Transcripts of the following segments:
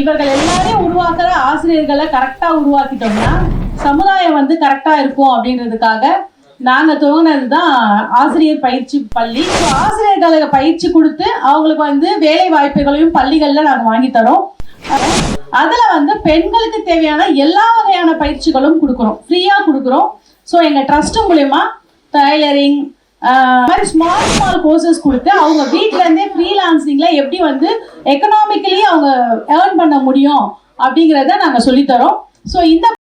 இவர்கள் எல்லாரையும் உருவாக்குற ஆசிரியர்களை கரெக்டா உருவாக்கிட்டோம்னா சமுதாயம் வந்து கரெக்டா இருக்கும் அப்படின்றதுக்காக நாங்க துவங்கினது தான் ஆசிரியர் பயிற்சி பள்ளி. ஸோ ஆசிரியர்களுக்கு பயிற்சி கொடுத்து அவங்களுக்கு வந்து வேலை வாய்ப்புகளையும் பள்ளிகள்ல நாங்க வாங்கி தரோம். அதுல வந்து பெண்களுக்கு தேவையான எல்லா வகையான பயிற்சிகளும் கொடுக்குறோம், ஃப்ரீயா கொடுக்குறோம். ஸோ எங்க ட்ரஸ்ட் மூலயமா டைலரிங் மாதிரி ஸ்மால் கோர்சஸ் கொடுத்து அவங்க வீட்ல இருந்தே ஃப்ரீலான்சிங்ல எப்படி வந்து எக்கனாமிக்கலி அவங்க ஏர்ன் பண்ண முடியும் அப்படிங்கிறத நாங்க சொல்லித்தரோம். ஸோ இந்த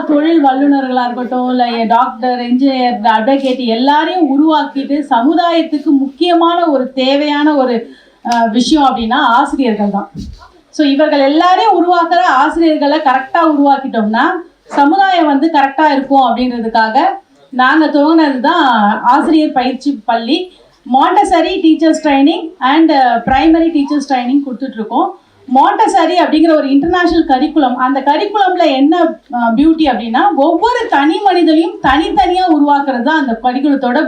தொழில் வல்லுநர்களா இருக்கட்டும், இல்லை டாக்டர், இன்ஜினியர், அட்வொகேட் எல்லாரையும் உருவாக்கிட்டு சமுதாயத்துக்கு முக்கியமான ஒரு தேவையான ஒரு விஷயம் அப்படின்னா ஆசிரியர்கள் தான். ஸோ இவர்கள் எல்லாரையும் உருவாக்குற ஆசிரியர்களை கரெக்டாக உருவாக்கிட்டோம்னா சமுதாயம் வந்து கரெக்டாக இருக்கும் அப்படின்றதுக்காக நாங்கள் துவங்கினது தான் ஆசிரியர் பயிற்சி பள்ளி. Montessori teachers training and primary teachers training கொடுத்துட்ருக்கோம். மாண்டசரி அப்படிங்கிற ஒரு இன்டர்நேஷனல் கரிக்குலம். அந்த கரிக்குலம்ல என்ன பியூட்டி அப்படின்னா ஒவ்வொரு தனி மனிதனையும் தனித்தனியாக உருவாக்குறது தான் அந்த கரிக்குலத்தோட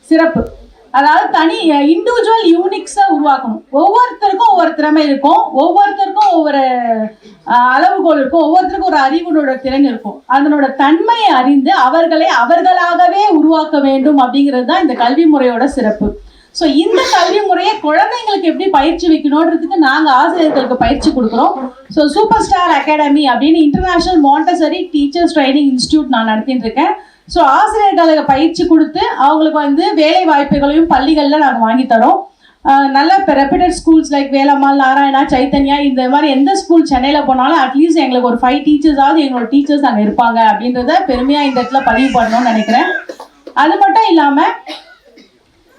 சிறப்பு. அதாவது தனி இண்டிவிஜுவல் யூனிக்ஸை உருவாக்கணும். ஒவ்வொருத்தருக்கும் ஒவ்வொரு திறமை இருக்கும், ஒவ்வொருத்தருக்கும் ஒவ்வொரு அளவுகோல் இருக்கும், ஒவ்வொருத்தருக்கும் ஒரு அறிவுனோட திறன் இருக்கும். அதனோட தன்மையை அறிந்து அவர்களை அவர்களாகவே உருவாக்க வேண்டும் அப்படிங்கிறது தான் இந்த கல்வி முறையோட சிறப்பு. ஸோ இந்த கல்வி முறையை குழந்தைங்களுக்கு எப்படி பயிற்சி வைக்கணுன்றதுக்கு நாங்கள் ஆசிரியர்களுக்கு பயிற்சி கொடுக்குறோம். ஸோ சூப்பர் ஸ்டார் அகாடமி அப்படின்னு international Montessori teachers training institute நான் நடத்திட்டு இருக்கேன். ஸோ ஆசிரியர்களுக்கு பயிற்சி கொடுத்து அவங்களுக்கு வந்து வேலை வாய்ப்புகளையும் பள்ளிகளில் நாங்கள் வாங்கி தரோம். நல்ல இப்போ reputed schools like Velammal, Narayana, Chaitanya, இந்த மாதிரி எந்த ஸ்கூல் சென்னையில் போனாலும் அட்லீஸ்ட் எங்களுக்கு ஒரு 5 டீச்சர்ஸாவது எங்களோட டீச்சர்ஸ் அங்கே இருப்பாங்க அப்படின்றத பெருமையாக இந்த இடத்துல பதிவு பண்ணணும்னு நினைக்கிறேன். அது மட்டும் இல்லாமல்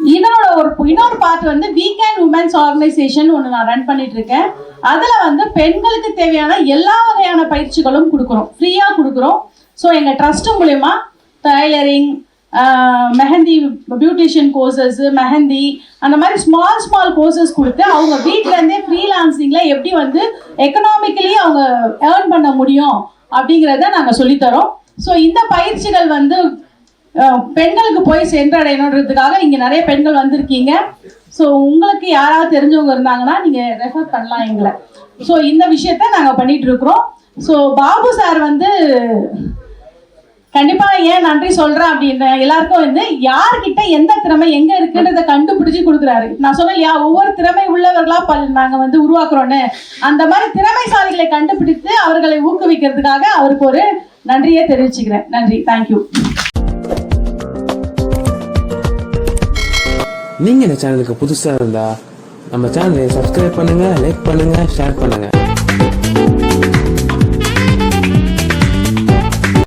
இதனோட இன்னொரு பார்ட் வந்து வீக்கெண்ட் உமன்ஸ் ஆர்கனைசேஷன் ஒன்று நான் ரன் பண்ணிட்டு இருக்கேன். அதில் வந்து பெண்களுக்கு தேவையான எல்லா வகையான பயிற்சிகளும் கொடுக்குறோம், ஃப்ரீயாக கொடுக்குறோம். ஸோ எங்கள் ட்ரஸ்ட் மூலயமா tailoring, mehndi, beautician courses, mehndi, அந்த மாதிரி ஸ்மால் கோர்சஸ் கொடுத்து அவங்க வீட்டில இருந்தே ஃப்ரீலான்சிங்ல எப்படி வந்து எக்கனாமிக்கலி அவங்க ஏர்ன் பண்ண முடியும் அப்படிங்கிறத நாங்கள் சொல்லித்தரோம். ஸோ இந்த பயிற்சிகள் வந்து பெண்களுக்கு போய் சென்றடையணுன்றதுக்காக இங்கே நிறைய பெண்கள் வந்திருக்கீங்க. ஸோ உங்களுக்கு யாராவது தெரிஞ்சவங்க இருந்தாங்கன்னா நீங்கள் ரெஃபர் பண்ணலாம் எங்களை. ஸோ இந்த விஷயத்த நாங்கள் பண்ணிட்டு இருக்கிறோம். ஸோ பாபு சார் வந்து கண்டிப்பாக ஏன் நன்றி சொல்கிறேன் அப்படின்னு எல்லாருக்கும் வந்து யார்கிட்ட எந்த திறமை எங்கே இருக்குன்றதை கண்டுபிடிச்சி கொடுக்குறாரு. நான் சொன்னேன் இல்லையா, ஒவ்வொரு திறமை உள்ளவர்களாக நாங்கள் வந்து உருவாக்குறோன்னு. அந்த மாதிரி திறமைசாலிகளை கண்டுபிடித்து அவர்களை ஊக்குவிக்கிறதுக்காக அவருக்கு ஒரு நன்றியை தெரிவிச்சுக்கிறேன். நன்றி, தேங்க்யூ. நீங்கள் இந்த சேனலுக்கு புதுசாக இருந்தால் நம்ம சேனலை சப்ஸ்கிரைப் பண்ணுங்கள், லைக் பண்ணுங்கள், ஷேர் பண்ணுங்கள்.